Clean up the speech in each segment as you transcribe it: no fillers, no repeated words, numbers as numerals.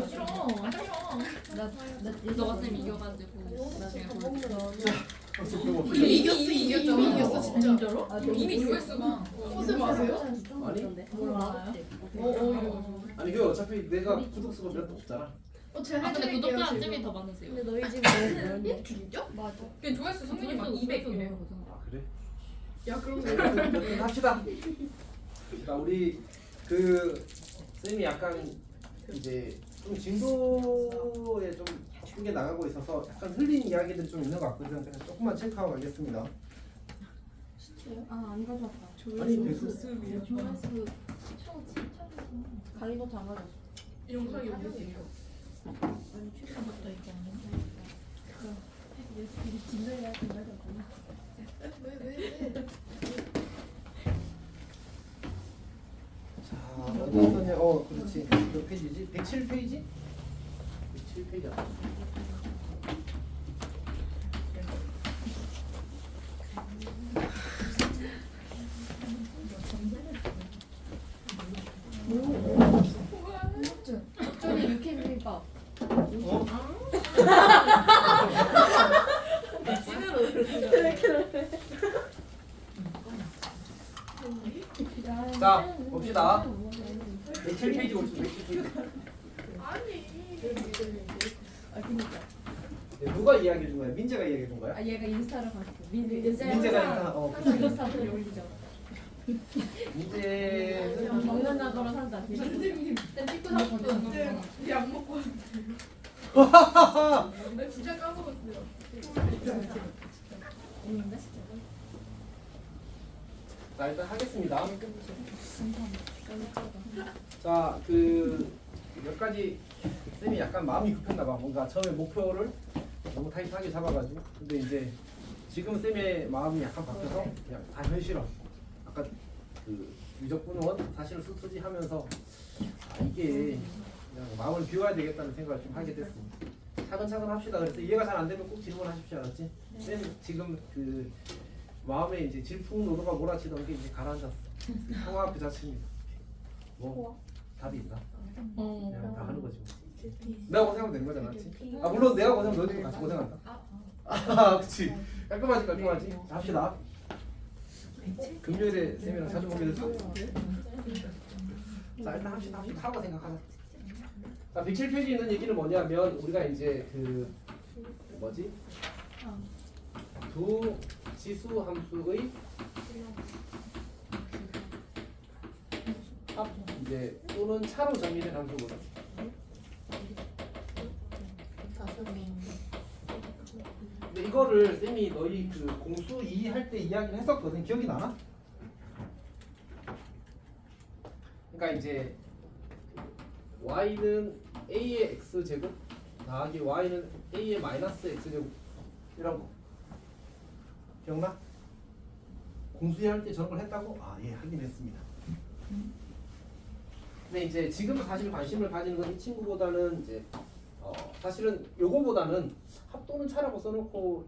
싫어. 너가 쌤 이겨가지고 나중에 이미 이겼어 진짜. 진짜로? 이미 조회수가. 쌤 아세요? 아니? 몰라요. 아니 그 어차피 내가 구독수가 몇 도 없잖아. 제가 근데 구독자 쯤이 더 많으세요. 근데 너희 집 뭐 진짜? 맞아. 그 조회수 성민이 막 200이래요. 아 그래? 야 그럼 여튼 합시다. 자 우리 그 쌤이 약간 이제 좀 진도에 좀 크게 나가고 있어서 약간 흘린 이야기들 좀 있는 것 같거든. 그래서 조금만 체크하고 가겠습니다. 아안 가져왔다. 아니 배수 조회수 가리버터 안 가져왔어. 영상이 없는데. 아니 출판부터 이거 없는데. 진달래 가져왔구나. 왜? 자 어디 있었냐? 그렇지. 몇 페이지지? 107페이지? 107페이지야. 저기 육회비빔밥. 자 봅시다. 107페이지 오시면 107페이지. 아니. 아 그니까. 누가 이야기해 준 거야? 민재가 이야기해 준 거야? 아 얘가 인스타를 봤어. 민재가 인스타 항상 인스타 소리 올리죠. 민재 먹는 나더러 산다. 선생님 찍고 나서 약 먹고 왔는데. 나 진짜 까먹었어요. 있는데? 자 일단 하겠습니다. 자 그 몇 가지 쌤이 약간 마음이 급했나 봐. 뭔가 처음에 목표를 너무 타이트하게 잡아가지고 근데 이제 지금 쌤의 마음이 약간 바뀌어서 그냥 다 현실화. 아까 그 유적분원 사실은 수수지 하면서 이게 그냥 마음을 비워야 되겠다는 생각을 좀 하게 됐습니다. 차근차근 합시다. 그래서 이해가 잘 안 되면 꼭 질문하십시오, 알았지? 쌤 지금 그 마음에 이제 질풍노도가 몰아치던 게 이제 가라앉았어. 평화 그 자체입니다. 뭐 답이 있나? 그냥 다 하는 거지. 뭐. 내가 고생하면 되는 거잖아, 맞지? 아 물론 내가 고생하면 너희도 같이 고생한다. 아, 그렇지. 깔끔하지. 자, 합시다. 금요일에 쌤이랑 자주 보게 됐어. 자 일단 합시다. 하고 생각하자. 자 107페이지 있는 얘기는 뭐냐면 우리가 이제 그 뭐지? 두 지수 함수의 합 이제 또는 차로 정의된 함수거든. 근데 이거를 쌤이 너희 그 공수 2 할 때 이야기를 했었거든. 기억이 나나? 그러니까 이제 y는 a의 x 제곱 더하기 y는 a의 마이너스 x 제곱 이런 거 기억나? 공수해 할 때 저런 걸 했다고? 아 예 하긴 했습니다. 근데 이제 지금 사실 관심을 가지는 건 이 친구보다는 이제 사실은 요거보다는 합 또는 차라고 써놓고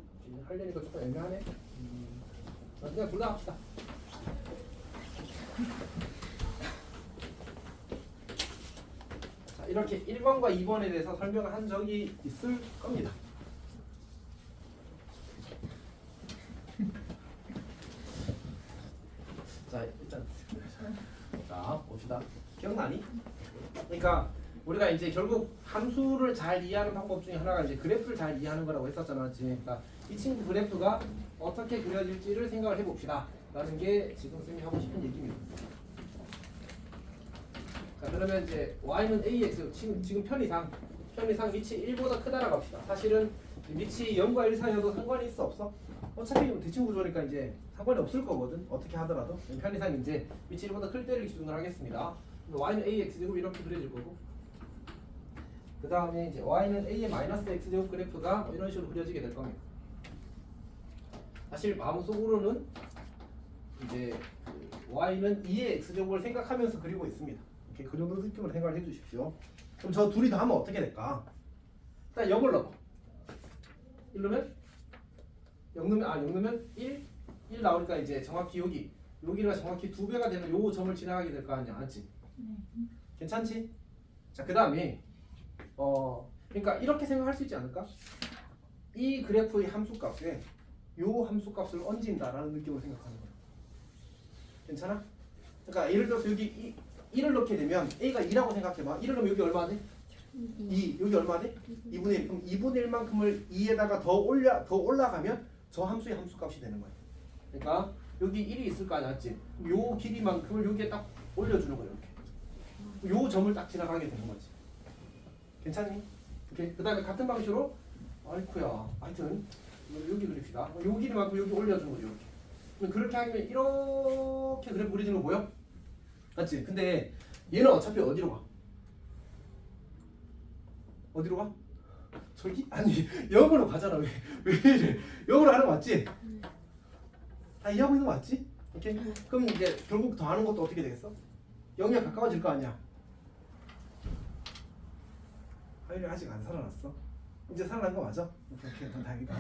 하려니까 조금 애매하네. 그냥 둘 다 합시다. 자 이렇게 1번과 2번에 대해서 설명을 한 적이 있을 겁니다. 자 일단 자 봅시다. 기억나니? 그러니까 우리가 이제 결국 함수를 잘 이해하는 방법 중에 하나가 이제 그래프를 잘 이해하는 거라고 했었잖아. 그러니까 이 친구 그래프가 어떻게 그려질지를 생각을 해봅시다 라는 게 지금 쌤이 하고 싶은 얘기입니다. 자 그러면 이제 y는 ax 지금 편의상 밑이 1보다 크다라고 합시다. 사실은 밑이 0과 1 사이여도 상관이 있어 없어? 어차피 대칭 구조니까 이제 상관이 없을 거거든. 어떻게 하더라도 편의상 이제 밑이 1보다 클 때를 기준으로 하겠습니다. y는 ax 제곱 이렇게 그려질 거고 그 다음에 이제 y는 a의 마이너스 x 제곱 그래프가 뭐 이런 식으로 그려지게 될 겁니다. 사실 마음속으로는 이제 y는 2의 x 제곱을 생각하면서 그리고 있습니다. 이렇게 그 정도 느낌으로 생각을 해주십시오. 그럼 저 둘이 다 하면 어떻게 될까? 일단 0을 넣어. 1 넣으면 0 넣으면 1 나오니까 이제 정확히 여기가 정확히 2배가 되는 요 점을 지나가게 될 거 아니야, 맞지? 괜찮지? 자, 그 다음에 그러니까 이렇게 생각할 수 있지 않을까? 이 그래프의 함수값에 요 함수값을 얹은다라는 느낌으로 생각하는 거야. 괜찮아? 그러니까 예를 들어서 여기 1을 넣게 되면 A가 2라고 생각해봐. 1을 넣으면 여기 얼마 돼? 2. 여기 얼마 돼? 2분의 1. 그럼 2분의 1만큼을 2에다가 더 올라가면 저 함수의 함수값이 되는 거야. 그러니까 여기 1이 있을 거 아니야, 맞지? 요 길이만큼을 여기에 딱 올려주는 거야, 이렇게. 요 점을 딱 지나가게 되는 거지. 괜찮니? 오케이. 그 다음에 같은 방식으로 아이쿠야. 하여튼 여기 그립시다. 요 길이만큼 여기 올려주는 거죠, 이렇게. 그럼 그렇게 하면 이렇게 그래프 그려지는 거 보여? 맞지? 근데 얘는 어차피 어디로 가? 어디로 가? 저기? 아니 0으로 가잖아. 왜 이래? 0으로 하는 거 맞지? 다 이해하고 있는 거 맞지? 오케이? 그럼 이제 결국 더하는 것도 어떻게 되겠어? 0이 가까워질 거 아니야? 하율이 아직 안 살아났어? 이제 살아난 거 맞아? 오케이, 넌 다행이다.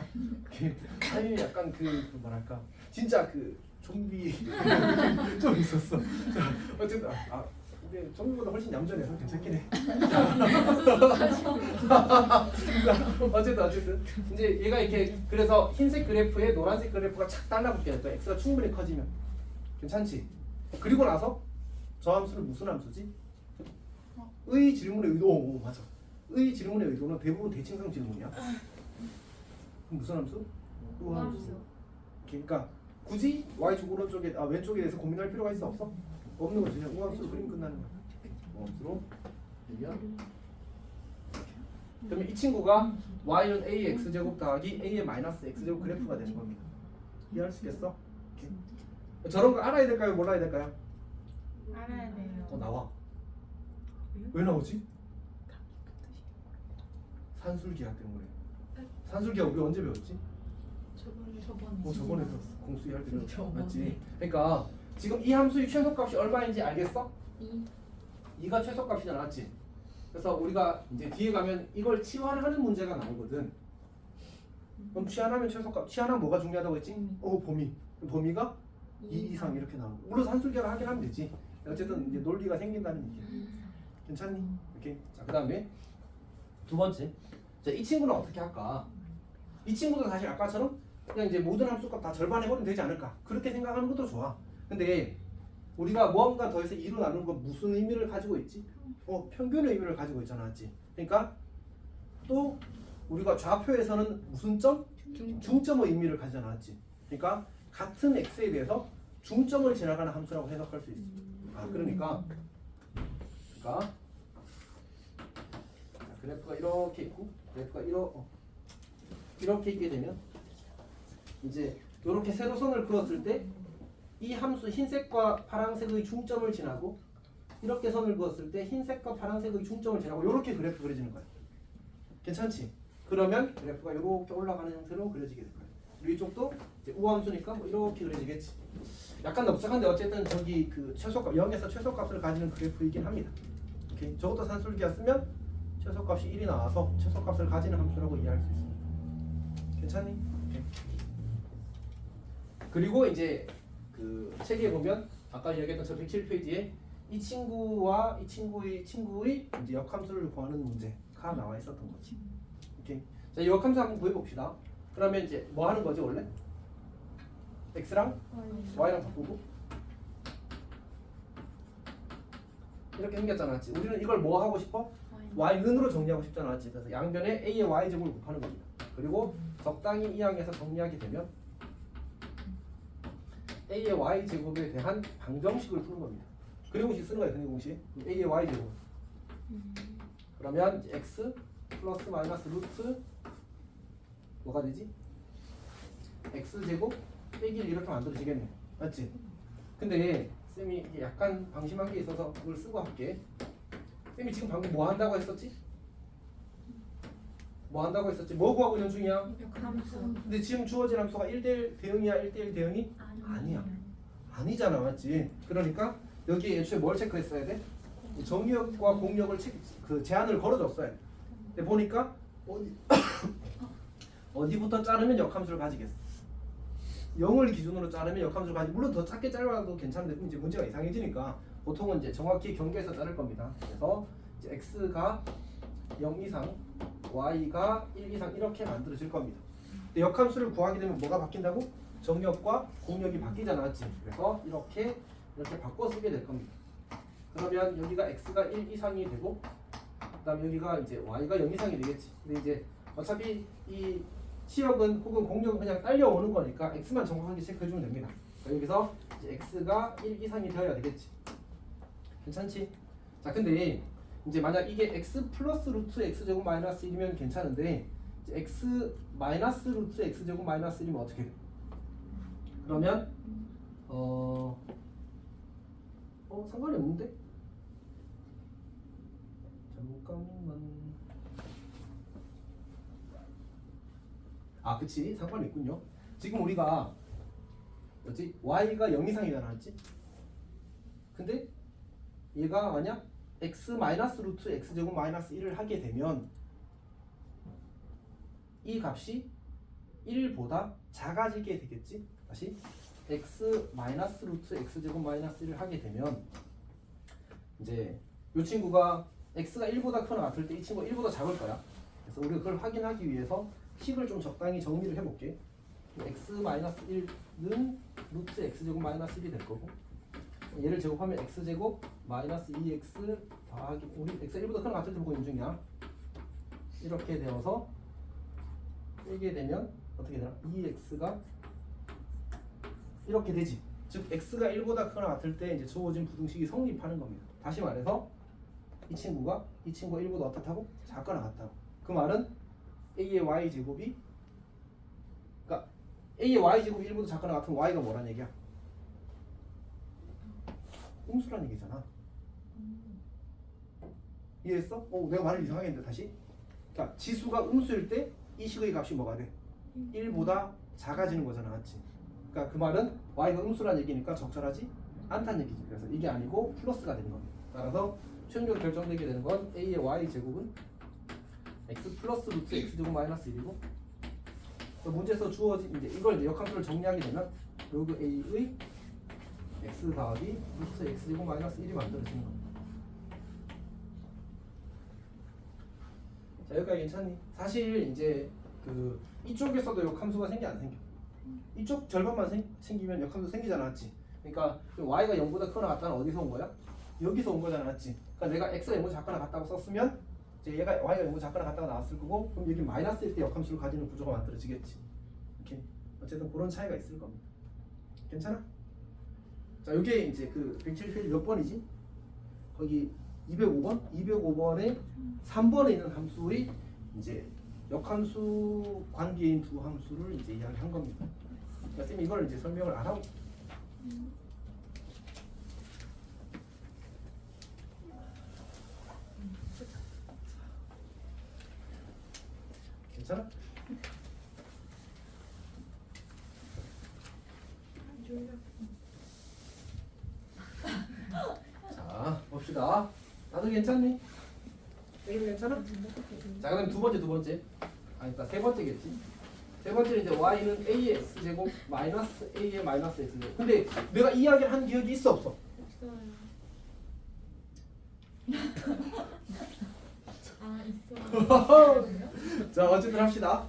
오케이. 하율이 약간 그 뭐랄까 진짜 그 좀비 좀 있었어. 자, 어쨌든 근데 좀비보다 훨씬 얌전해서 괜찮긴 해. 어쨌든 이제 얘가 이렇게 그래서 흰색 그래프에 노란색 그래프가 착 달라붙게 돼. x가 충분히 커지면 괜찮지? 그리고 나서 저 함수는 무슨 함수지? 의 질문의 의도. 오, 맞아. 의 질문의 의도는 대부분 대칭성 질문이야. 그럼 무슨 함수? 우함수. 그러니까 굳이 y축 오른쪽에 왼쪽에 대해서 고민할 필요가 있어 없어? 없는 거지. 그냥 우함수로 그림 끝나는 거야. 우함수로 되면 그러면 이 친구가 y는 a x제곱 더하기 a의 마이너스 x제곱 그래프가 되는 겁니다. 이해할 수 있겠어? 오케이. 저런 거 알아야 될까요? 몰라야 될까요? 알아야 돼요. 나와. 왜 나오지? 산술기하 때문에. 산술기하 우리 언제 배웠지? 저번에 배웠어. 공수 이해할 때 배웠어. 맞지? 그러니까 지금 이 함수의 최소값이 얼마인지 알겠어? 2가 최소값이잖아, 맞지? 그래서 우리가 이제 뒤에 가면 이걸 치환하는 문제가 나오거든. 그럼 치환하면 최소값, 치환하면 뭐가 중요하다고 했지? 범위. 범위가 2 이상 이렇게 나오고. 물론 산술기하를 하긴 하면 되지. 어쨌든 이제 논리가 생긴다는 얘기야. 괜찮니? 이렇게. 자, 그다음에 두 번째. 자, 이 친구는 어떻게 할까? 이 친구도 사실 아까처럼 그냥 이제 모든 함수값 다 절반 해버리면 되지 않을까? 그렇게 생각하는 것도 좋아. 근데 우리가 무언가 더해서 2로 나누는 건 무슨 의미를 가지고 있지? 평균의 의미를 가지고 있잖아, 맞지? 그러니까 또 우리가 좌표에서는 무슨 점? 중점의 의미를 가지잖아, 맞지? 그러니까 같은 x에 대해서 중점을 지나가는 함수라고 해석할 수 있어. 그러니까 그래프가 이렇게 있고 그래프가 이렇게 있게 되면 이제 이렇게 세로선을 그었을 때 이 함수 흰색과 파란색의 중점을 지나고 이렇게 선을 그었을 때 흰색과 파란색의 중점을 지나고 이렇게 그래프 그려지는 거야. 괜찮지? 그러면 그래프가 이렇게 올라가는 형태로 그려지게 될 거야. 이쪽도 이제 우함수니까 뭐 이렇게 그려지겠지. 약간 넓적한데 어쨌든 저기 그 최소값 0에서 최소값을 가지는 그래프이긴 합니다. 오케이. 저것도 산술기였으면 최소값이 1이 나와서 최소값을 가지는 함수라고 이해할 수 있습니다. 괜찮니? 오케이. 그리고 이제 그 책에 보면 아까 얘기했던 저 107페이지에 이 친구와 이 친구의 이제 역함수를 구하는 문제가 나와 있었던 거지. 오케이. 자, 이 역함수 한번 구해 봅시다. 그러면 이제 뭐 하는 거지 원래? x랑 y랑 바꾸고 이렇게 생겼잖아, 맞지? 우리는 이걸 뭐 하고 싶어? y는으로 정리하고 싶잖아, 맞지? 그래서 양변에 a의 y제곱을 곱하는 겁니다. 그리고 적당히 이 항에서 정리하게 되면 a의 y제곱에 대한 방정식을 푸는 겁니다. 그리고식 쓰는 거예요, 근의 공식. a의 y제곱. 그러면 x 플러스 마이너스 루트 뭐가 되지? x제곱 빼기를 이렇게 만들어지겠네, 맞지? 근데 쌤이 약간 방심한 게 있어서 그걸 쓰고 할게. 쌤이 지금 방금 뭐 한다고 했었지? 뭐 한다고 했었지? 뭐 구하고 있는 중이야? 역함수. 근데 지금 주어진 함수가 1대1 대응이야? 1대1 대응이? 아니야. 아니잖아, 맞지? 그러니까 여기에 애초에 뭘 체크했어야 돼? 정력과 공력을 제한을 걸어줬어야 돼. 근데 보니까 어디부터 자르면 역함수를 가지겠어? 0을 기준으로 자르면 역함수를 가지. 물론 더 작게 잘라도 괜찮은데 이제 문제가 이상해지니까 보통은 이제 정확히 경계에서 자를 겁니다. 그래서 이제 x가 0 이상 y가 1 이상 이렇게 만들어질 겁니다. 근데 역함수를 구하게 되면 뭐가 바뀐다고? 정역과 공역이 바뀌잖아, 맞지? 그래서 이렇게 바꿔 쓰게 될 겁니다. 그러면 여기가 x가 1 이상이 되고 그다음 여기가 이제 y가 0 이상이 되겠지. 근데 이제 어차피 이 치역은 혹은 공역은 그냥 딸려오는 거니까 x만 정확하게 체크해주면 됩니다. 그러니까 여기서 이제 x가 1 이상이 되어야 되겠지. 괜찮지? 자, 근데 이제 만약 이게 x 플러스 루트 x 제곱 마이너스 1이면 괜찮은데 이제 x 마이너스 루트 x 제곱 마이너스 1이면 어떻게 돼? 그러면 상관이 없는데? 잠깐만. 아, 그치, 상관이 있군요. 지금 우리가 뭐지? y가 0 이상이잖아, 맞지? 근데 얘가 만약 x 마이너스 루트 x 제곱 마이너스 1을 하게 되면 이 값이 1보다 작아지게 되겠지? 다시 x 마이너스 루트 x 제곱 마이너스 1을 하게 되면 이제 이 친구가 x가 1보다 크거나 같을 때 이 친구가 1보다 작을 거야. 그래서 우리가 그걸 확인하기 위해서 식을 좀 적당히 정리를 해볼게. x 마이너스 1은 루트 x 제곱 마이너스 1이 될 거고 얘를 제곱하면 x 제곱 마이너스 2x 더하기 우리 x가 1보다 크거나 같을 때 보고 있는 중이야. 이렇게 되어서 빼게 되면 어떻게 되나? 2x가 이렇게 되지. 즉 x가 1보다 크거나 같을 때 이제 주어진 부등식이 성립하는 겁니다. 다시 말해서 이 친구가 1보다 어떻다고? 작거나 같다고. 그 말은 a의 y 제곱이 그러니까 a의 y 제곱이 1보다 작거나 같으면 y가 뭐란 얘기야? 음수란 얘기잖아. 이해했어? 내가 말을 이상하게 했는데 다시. 그러니까 지수가 음수일 때 이 식의 값이 뭐가 돼? 1보다 작아지는 거잖아, 맞지? 그러니까 그 말은 y가 음수란 얘기니까 적절하지 않다는 얘기지. 그래서 이게 아니고 플러스가 되는 겁니다. 따라서 최종적으로 결정되게 되는 건 a의 y 제곱은 x 플러스 루트 x 제곱 마이너스 1이고 문제에서 주어진 이제 이걸 이제 역함수를 정리하게 되면 로그 a의 x 더하기 루트 x 제곱 마이너스 1이 만들어지는 겁니다. 자, 여기까지 괜찮니? 사실 이제 그 이쪽에서도 역함수가 생겨 안 생겨? 이쪽 절반만 생기면 역함수 생기잖아, 맞지? 그러니까 y가 0보다 크거나 같다는 어디서 온 거야? 여기서 온 거잖아, 맞지? 그러니까 내가 x가 0보다 작거나 같다고 썼으면 이제 얘가 y가 0보다 작거나 같다가 나왔을 거고 그럼 여기 마이너스일 때 역함수를 가지는 구조가 만들어지겠지. 이렇게 어쨌든 그런 차이가 있을 겁니다. 괜찮아? 자, 여기에 이제 그 171페이지 몇 번이지? 거기 205번? 205번에 3번에 있는 함수의 이제 역함수 관계인 두 함수를 이제 이야기한 겁니다. 그러니까 쌤이 이걸 이제 설명을 안 하고 괜찮아? 자, 봅시다. 다들 괜찮니? 쌤이 괜찮아? 자, 그럼 두 번째. 그러니까 세 번째겠지. 세 번째는 이제 y는 a의 x 제곱 마이너스 a의 마이너스 x 제곱. 근데 내가 이 이야기를 한 기억이 있어 없어? 아, 있어. 자, 어쨌든 합시다.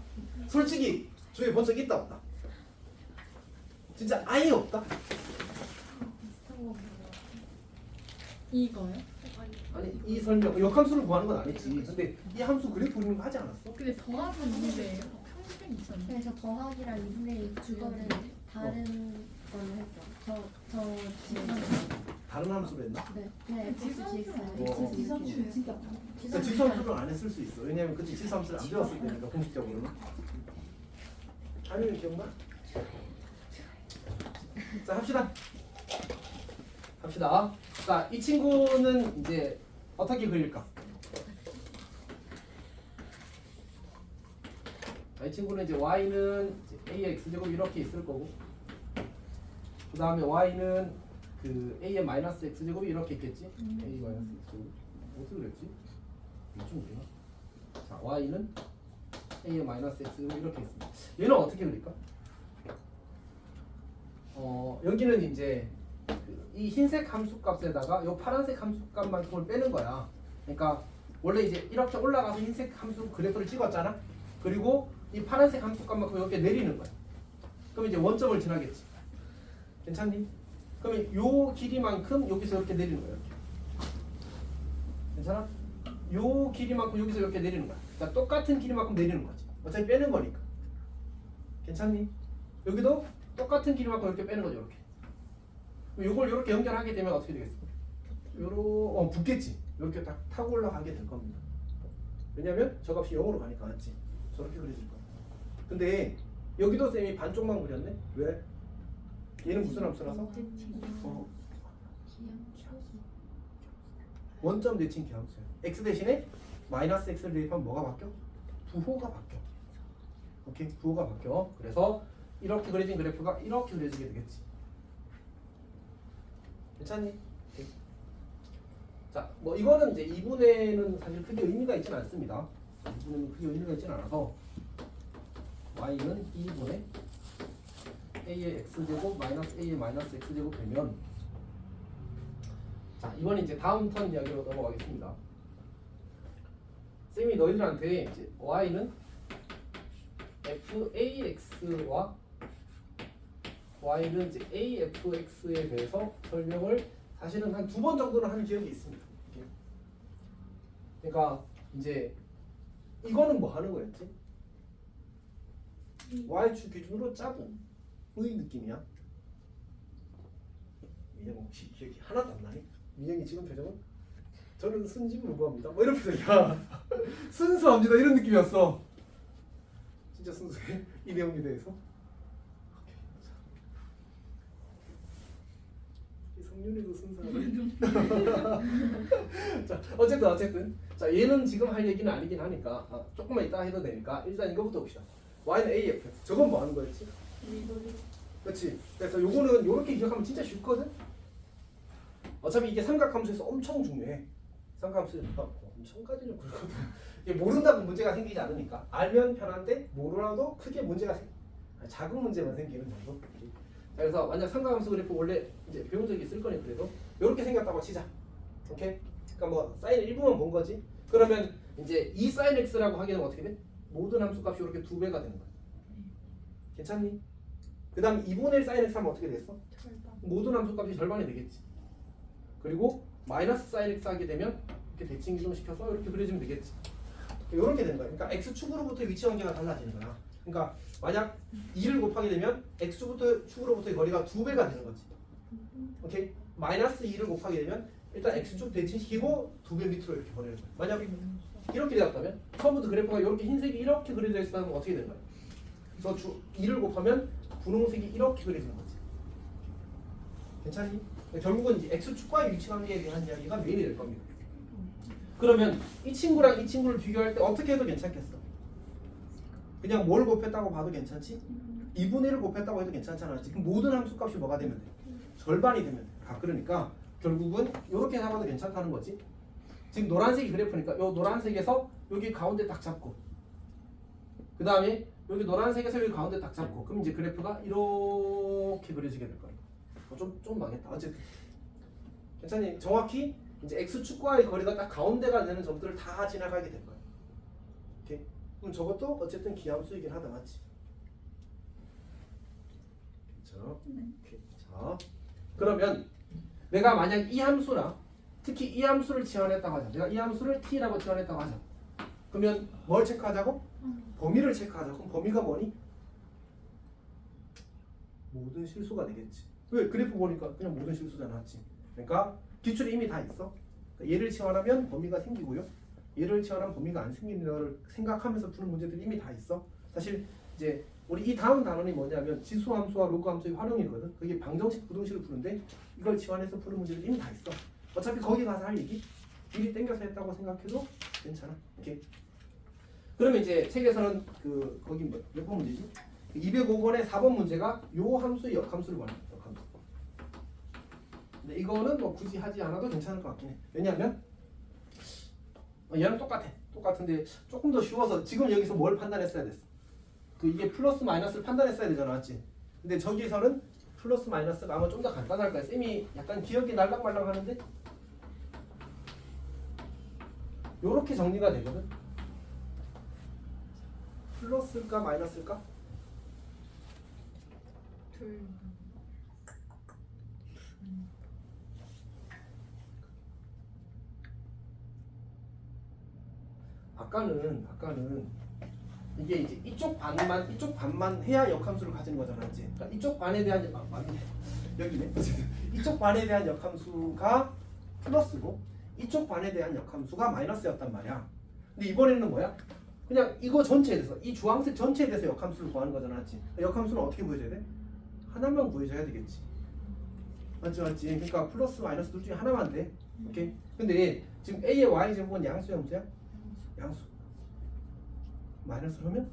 솔직히 저희 본 적 있다 없다? 진짜 아예 없다? 비슷한 거 같아요. 이거요? 아니 이 설명 역함수를 구하는 건 아니지. 근데 이 함수 그래프 그리는 거 하지 않았어? 근데 더하면 문제예요. 평생 있었는데. 그래서 더하기랑 2분의 주거는 다른 걸로 했죠. 저 지금 다른 함수로 했나? 네, 어. 지성주 진짜 그러니까 지수함수를 안 했을 수 있어. 왜냐면 그때 지수함수를 안 배웠을 때니까 공식적으로는. 아니면 기억나? 자, 합시다. 자, 이 친구는 이제 어떻게 그릴까? 자, 이 친구는 이제 y는 이제 a의 x제곱 이렇게 있을 거고 그 다음에 y는 그 a의 마이너스 x제곱이 이렇게 있겠지? a 마이너스 x제곱 어떻게 그랬지? 이쪽이구나. 자, y는 a의 마이너스 x제곱 이렇게 있습니다. 얘는 어떻게 그릴까? 여기는 이제 이 흰색 함수값에다가 이 파란색 함수값만큼을 빼는 거야. 그러니까 원래 이제 이렇게 올라가서 흰색 함수 그래프를 찍었잖아. 그리고 이 파란색 함수값만큼 이렇게 내리는 거야. 그럼 이제 원점을 지나겠지. 괜찮니? 그러면 요 길이만큼 여기서 이렇게 내리는 거야. 이렇게. 괜찮아? 요 길이만큼 여기서 이렇게 내리는 거야. 그러니까 똑같은 길이만큼 내리는 거지. 어차피 빼는 거니까. 괜찮니? 여기도 똑같은 길이만큼 이렇게 빼는 거죠. 이렇게. 요걸 이렇게 연결하게 되면 어떻게 되겠어? 붙겠지. 이렇게 딱 타고 올라가게 될 겁니다. 왜냐면 저 값이 0으로 가니까 맞지? 저렇게 그려질 거야. 근데 여기도 쌤이 반쪽만 그렸네? 왜? 얘는 무슨 함수라서? 원점 대칭 기함수야. x 대신에 마이너스 x를 대입하면 뭐가 바뀌어? 부호가 바뀌어. 오케이? 부호가 바뀌어. 그래서 이렇게 그려진 그래프가 이렇게 그려지게 되겠지. 괜찮니? 오케이. 자, 뭐 이거는 이제 2분의는 사실 크게 의미가 있지는 않습니다. 2분의는 크게 의미가 있지는 않아서 y는 2분의 a의 x제곱 마이너스 a의 마이너스 x제곱 되면, 자 이건 이제 다음 턴 이야기로 넘어가겠습니다. 쌤이 너희들한테 이제 y는 fax와 y는 이제 afx에 대해서 설명을 사실은 한 2번 정도는 한 기억이 있습니다. 이렇게. 그러니까 이제 이거는 뭐 하는 거였지? y축 기준으로 짝꿍의 느낌이야. 민영 혹시 기억이 하나도 안 나니? 민영이 지금 표정은? 저는 순진무구합니다. 뭐 이런 표정이야. 순수합니다. 이런 느낌이었어. 진짜 순수해. 이 내용에 대해서. 이 성윤이도 순수하네. 자, 어쨌든. 자, 얘는 지금 할 얘기는 아니긴 하니까 조금만 이따 해도 되니까 일단 이거부터 봅시다. y는 AF. 저건 뭐 하는 거였지? 그렇지. 그래서 요거는 요렇게 기억하면 진짜 쉽거든. 어차피 이게 삼각함수에서 엄청 중요해. 삼각함수에서 엄청까지는 그렇거든. 이게 모른다고 문제가 생기지 않으니까. 알면 편한데 모르라도 크게 문제가 작은 문제만 생기는 정도. 자, 그래서 만약 삼각함수 그래프 원래 이제 배운 적이 있을 거니 그래도 요렇게 생겼다고 치자. 오케이? 그러니까 뭐 사인 1부만 본 거지. 그러면 이제 이 사인 x라고 하게 되면 어떻게 돼? 모든 함수값이 이렇게 2배가 되는 거야. 괜찮니? 그 다음 2분의 1 사인 x 하면 어떻게 됐어? 모든 함수값이 절반이 되겠지. 그리고 마이너스 사인 x 하게 되면 이렇게 대칭 이동시켜서 이렇게 그려주면 되겠지. 이렇게 되는 거야. 그러니까 x축으로부터의 위치 관계가 달라지는 거야. 그러니까 만약 2를 곱하게 되면 x축으로부터의 거리가 2배가 되는 거지. 오케이? 마이너스 2를 곱하게 되면 일단 x축 대칭시키고 2배 밑으로 이렇게 보내는 거야. 만약 이렇게 되었다면 처음부터 그래프가 이렇게 흰색이 이렇게 그려져 있으면 어떻게 되는 거야? 그래서 2를 곱하면 분홍색이 이렇게 그려지는 거지. 괜찮니? 결국은 이제 x축과의 위치 관계에 대한 이야기가 메인이 될 겁니다. 그러면 이 친구랑 이 친구를 비교할 때 어떻게 해도 괜찮겠어? 그냥 뭘 곱했다고 봐도 괜찮지? 2분의 1을 곱했다고 해도 괜찮잖아. 지금 모든 함수값이 뭐가 되면 돼? 절반이 되면 돼. 그러니까 결국은 이렇게 잡아도 괜찮다는 거지. 지금 노란색이 그래프니까 이 노란색에서 여기 가운데 딱 잡고, 그 다음에 여기 노란색에서 여기 가운데 딱 잡고, 그럼 이제 그래프가 이렇게 그려지게 될 거야. 좀 망했다. 어쨌든 괜찮니? 정확히 이제 x축과의 거리가 딱 가운데가 되는 점들을 다 지나가게 될 거야. 오케이? 그럼 저것도 어쨌든 기함수이긴 하다, 맞지? 그렇죠? 오케이. 자, 그러면 내가 만약 이 함수랑 특히 이 함수를 지원했다고 하자. 내가 이 함수를 t라고 지원했다고 하자. 그러면 뭘 체크하자고? 범위를 체크하자고. 그럼 범위가 뭐니? 모든 실수가 되겠지. 왜? 그래프 보니까 그냥 모든 실수잖아, 맞지? 그러니까 기출이 이미 다 있어. 그러니까 얘를 치환하면 범위가 생기고요. 얘를 치환하면 범위가 안 생기는 걸 생각하면서 푸는 문제들이 이미 다 있어. 사실 이제 우리 이 다음 단원이 뭐냐면 지수함수와 로그함수의 활용이거든. 그게 방정식 부등식을 푸는데 이걸 치환해서 푸는 문제들이 이미 다 있어. 어차피 거기 가서 할 얘기 미리 땡겨서 했다고 생각해도 괜찮아. 오케이. 그러면 이제 책에서는 그 거기 몇 번 문제지? 205번의 4번 문제가 요 함수의 역함수를 말해. 역함수. 근데 이거는 뭐 굳이 하지 않아도 괜찮을 것 같긴 해. 왜냐하면 얘는 똑같은데 조금 더 쉬워서 지금 여기서 뭘 판단했어야 됐어? 그 이게 플러스 마이너스를 판단했어야 되잖아, 맞지? 근데 저기서는 플러스 마이너스가 아마 좀 더 간단할 거야. 쌤이 약간 기억이 날랑말랑하는데 요렇게 정리가 되거든. 플러스일까 마이너스일까? 둘. 아까는 이게 이제 이쪽 반만 해야 역함수를 가지는 거잖아, 그렇지? 그러니까 이쪽 반에 대한 맞네. 여기네. 이쪽 반에 대한 역함수가 플러스고 이쪽 반에 대한 역함수가 마이너스였단 말이야. 근데 이번에는 뭐야? 그냥 이거 전체에 대해서 이 주황색 전체에 대해서 역함수를 구하는 거잖아, 맞지? 역함수는 어떻게 구해줘야 돼? 하나만 구해줘야 되겠지. 맞지? 그러니까 플러스 마이너스 둘 중에 하나만 돼. 오케이? 근데 지금 A의 Y 제곱은 양수 함수야? 양수. 마이너스를 하면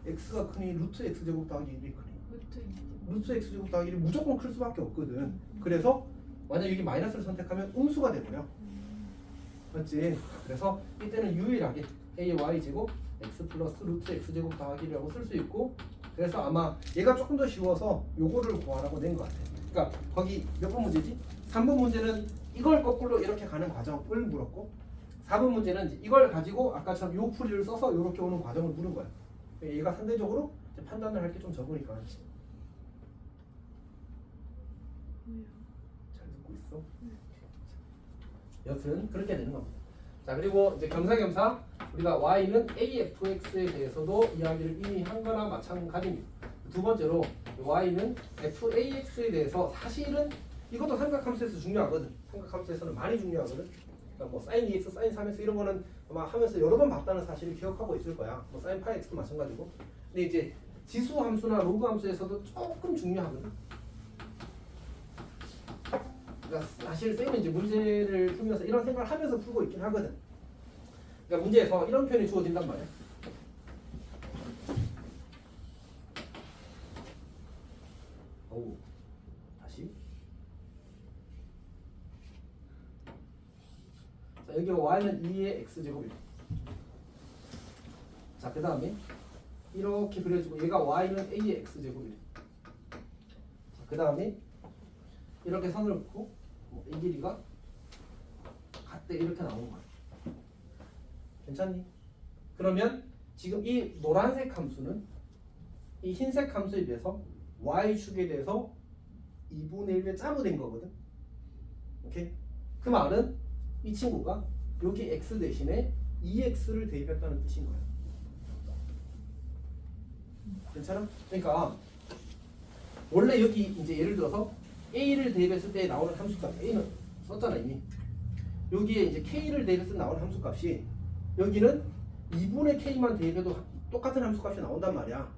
x가 크니 루트 x 제곱 더하기 1이 크니 루트 x 제곱 더하기 1이 무조건 클 수밖에 없거든. 그래서 만약 여기 마이너스를 선택하면 음수가 되고요. 맞지? 그래서 이때는 유일하게 a의 y 제곱 x 플러스 루트 x 제곱 더하기 1이라고 쓸 수 있고, 그래서 아마 얘가 조금 더 쉬워서 요거를 구하라고 낸 것 같아. 그러니까 거기 몇 번 문제지? 3번 문제는 이걸 거꾸로 이렇게 가는 과정을 물었고, 4번 문제는 이제 이걸 가지고 아까처럼 요 풀이를 써서 이렇게 오는 과정을 물은 거야. 얘가 상대적으로 이제 판단을 할 게 좀 적으니까. 잘 듣고 있어? 여튼 그렇게 되는 겁니다. 자, 그리고 이제 겸사겸사 우리가 y는 afx에 대해서도 이야기를 이미 한 거나 마찬가지입니다. 두 번째로 y는 fax에 대해서 사실은 이것도 삼각함수에서 중요하거든. 삼각함수에서는 많이 중요하거든. 그러니까 뭐 sin 2x, sin 3x 이런 거는 아마 하면서 여러 번 봤다는 사실을 기억하고 있을 거야. 뭐 sin 파이 x도 마찬가지고. 근데 이제 지수 함수나 로그 함수에서도 조금 중요하거든. 그러니까 사실 쌤은 이제 문제를 풀면서 이런 생각을 하면서 풀고 있긴 하거든. 그러니까 문제에서 이런 표현이 주어진단 말이야. 오, 다시. 자, 여기 y는 2의 x제곱이다. 자, 그 다음에 이렇게 그려지고 얘가 y는 a의 x제곱이다. 자, 그 다음에 이렇게 선을 긋고 이 길이가 같대 이렇게 나오는 거야. 괜찮니? 그러면 지금 이 노란색 함수는 이 흰색 함수에 비해서 y축에 대해서 2분의 1에 짜부된 거거든. 오케이? 그 말은 이 친구가 여기 x 대신에 2x를 대입했다는 뜻인 거야. 괜찮아? 그러니까 원래 여기 이제 예를 들어서 a를 대입했을 때 나오는 함수값 a는 썼잖아 이미. 여기에 이제 k를 대입했을 때 나오는 함수값이 여기는 2분의 k만 대입해도 똑같은 함수값이 나온단 말이야.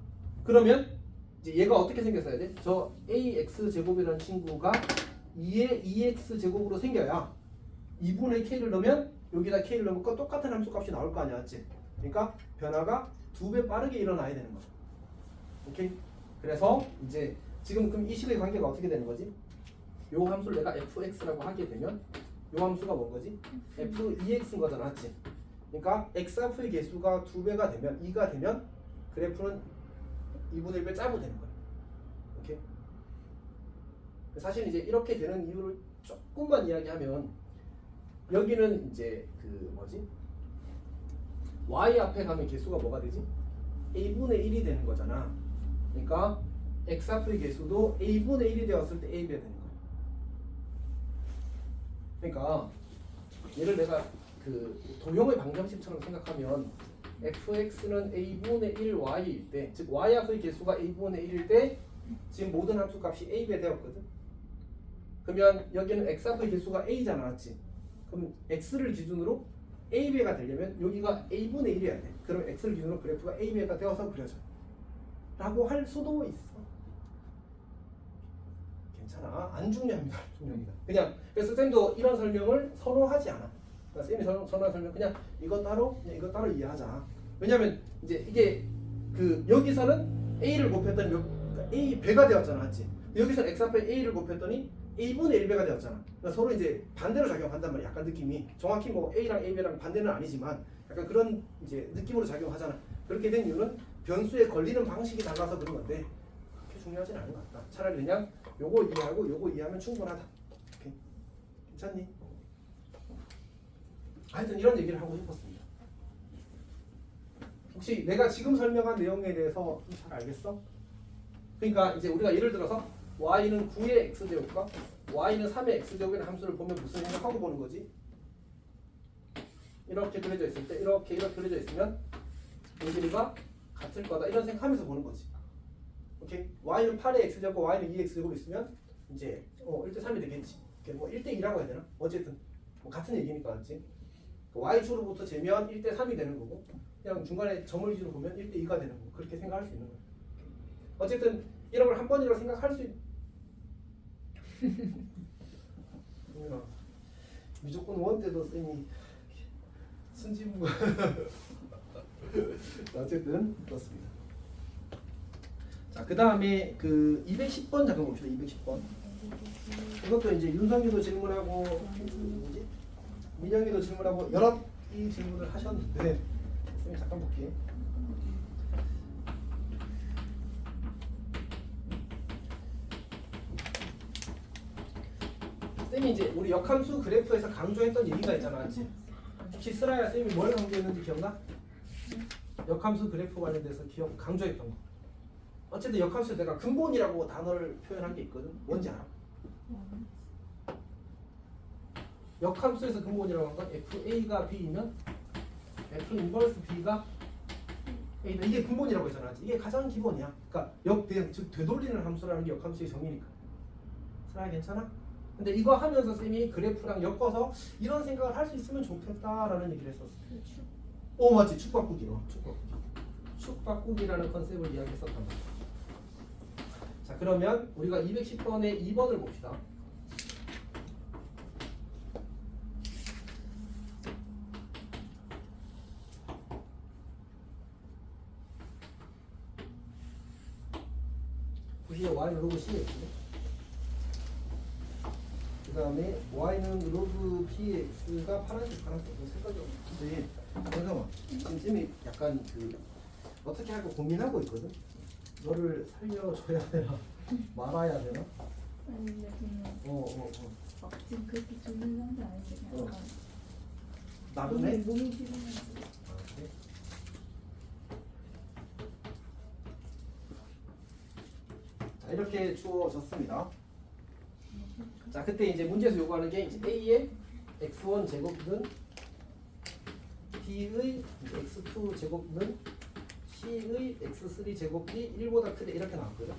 그러면 이제 얘가 어떻게 생겼어야 돼? 저 ax 제곱이라는 친구가 2의 2x 제곱으로 생겨야 2분의 k를 넣으면 여기다 k를 넣으면 똑같은 함수값이 나올 거 아니야, 맞지? 그러니까 변화가 2배 빠르게 일어나야 되는 거야. 오케이? 그래서 이제 지금 그럼 이 식의 관계가 어떻게 되는 거지? 요 함수를 내가 fx라고 하게 되면 요 함수가 뭔 거지? f2x인 거잖아, 맞지? 그러니까 x의 개수가 2배가 되면 2가 되면 그래프는 2분의 1배 짜고 되는 거야. 오케이? 사실 이제 이렇게 되는 이유를 조금만 이야기하면 여기는 이제 그 뭐지? y 앞에 가면 개수가 뭐가 되지? a분의 1이 되는 거잖아. 그러니까 x 앞의 개수도 a분의 1이 되었을 때 a배가 되는 거야. 그러니까 얘를 내가 그 도형의 방정식처럼 생각하면 fx는 a분의 1y일 때, 즉 y 앞의 개수가 a분의 1일 때 지금 모든 함수값이 a배 되었거든. 그러면 여기는 x 앞의 개수가 a잖아, 맞지? 그럼 x를 기준으로 a배가 되려면 여기가 a분의 1이어야 돼. 그럼 x를 기준으로 그래프가 a배가 되어서 그려져 라고 할 수도 있어. 괜찮아, 안 중요합니다. 중요합니다. 그냥 그래서 쌤도 이런 설명을 선호하지 않아. 그러니까 쌤이 선호한 설명 그냥 이것 따로 이해하자. 왜냐면 이제 이게 그 여기서는 a를 곱했더니 그러니까 a 배가 되었잖아, 맞지? 여기서 x 앞에 a를 곱했더니 a분의 1배가 되었잖아. 그러니까 서로 이제 반대로 작용한단 말이야. 약간 느낌이 정확히 뭐 a랑 ab랑 반대는 아니지만 약간 그런 이제 느낌으로 작용하잖아. 그렇게 된 이유는 변수에 걸리는 방식이 달라서 그런 건데 그렇게 중요하진 않은 것 같다. 차라리 그냥 요거 이해하고 요거 이해하면 충분하다. 오케이. 괜찮니? 하여튼 이런 얘기를 하고 싶었습니다. 혹시 내가 지금 설명한 내용에 대해서 좀 잘 알겠어? 그러니까 이제 우리가 예를 들어서 y는 9의 x제곱과 y는 3의 x제곱이라는 함수를 보면 무슨 생각하고 보는 거지? 이렇게 그려져 있을 때 이렇게 그려져 있으면 여기가 같을 거다 이런 생각하면서 보는 거지. 오케이? y는 8의 x제곱과 y는 2의 x제곱 있으면 이제 1대 3이 되겠지. 뭐 1대 2라고 해야 되나? 어쨌든 뭐 같은 얘기니까 맞지? y축으로부터 재면 1대 3이 되는 거고 그냥 중간에 점을 위주로 보면 1대 2가 되는 거고 그렇게 생각할 수 있는 거야. 어쨌든 이런 걸 한 번이라고 생각할 수 무조건 원 때도 쌤이 순진무가 어쨌든 그렇습니다. 자, 그 다음에 그 210번 잠깐 봅시다. 210번. 이것도 이제 윤성이도 질문하고 뭐지? 민영이도 질문하고 여러 이 질문을 하셨는데 쌤이 잠깐 볼게요. 쌤이 이제 우리 역함수 그래프에서 강조했던 얘기가 있잖아, 맞지? 혹시 슬아야 쌤이 뭘 강조했는지 기억나? 역함수 그래프 관련돼서 강조했던 거. 어쨌든 역함수 내가 근본이라고 단어를 표현한 게 있거든. 뭔지 알아? 역함수에서 근본이라고 한 건 FA가 B이면 F 인버스 B가 A다. 이게 근본이라고 했잖아. 이게 가장 기본이야. 그러니까 즉 되돌리는 함수라는 게 역함수의 정의니까. 슬아야 괜찮아? 근데 이거 하면서 쌤이 그래프랑 엮어서 이런 생각을 할 수 있으면 좋겠다라는 얘기를 했었어. 오 맞지. 축 바꾸기. 축 바꾸기라는 컨셉을 이야기했었단 말이야. 자 그러면 우리가 210번의 2번을 봅시다. 보시면 y는 로그 cx네. 그 다음에 y는 로그 px가 파란색 색깔이 없는데 잠깐만 지금 쌤이 약간 어떻게 할까 고민하고 있거든. 너를 살려줘야 되나 말아야 되나? 아니 근데 그냥 막 지금 그렇게 좋은 상태 아닌데 그냥 약간 나도 해? 몸이 피곤해서 그래? 자 이렇게 주어졌습니다. 자 그때 이제 문제에서 요구하는 게 이제 A의 x1 제곱은 B의 x2 제곱은 C의 x3 제곱이 1보다 크다 이렇게 나왔고요.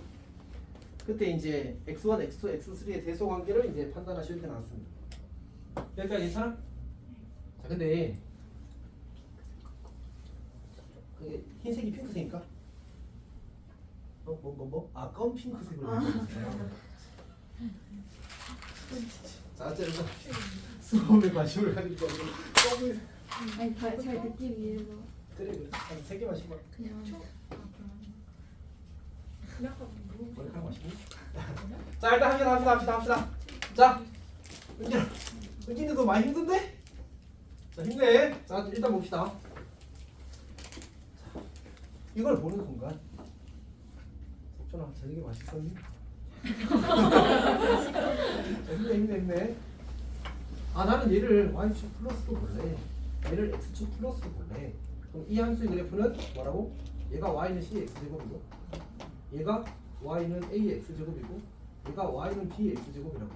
그때 이제 x1, x2, x3의 대소 관계를 이제 판단하실 이렇게 나왔습니다. 여기까지 괜찮아? 자 근데 그게 흰색이 핑크색이니까? 아 검 핑크색으로 자 어쨌든 수업에 관심을 가지고 검을 아니 잘 듣기 위해서 그래 한 3개만 씹어. 그냥 약간 뭐 머리카락 마시고. 자 일단 합시다. 자 은진이도 많이 힘든데? 자 힘내. 자 일단 봅시다. 자, 이걸 보는 순간 석준아 저녁에 맛있었니? 자, 힘내. 아 나는 얘를 y축 플러스로 볼래. 얘를 x축 플러스로 볼래. 그럼 이 함수의 그래프는 뭐라고? 얘가 y는 c x제곱이고 얘가 y는 a x제곱이고 얘가 y는 b x제곱이라고.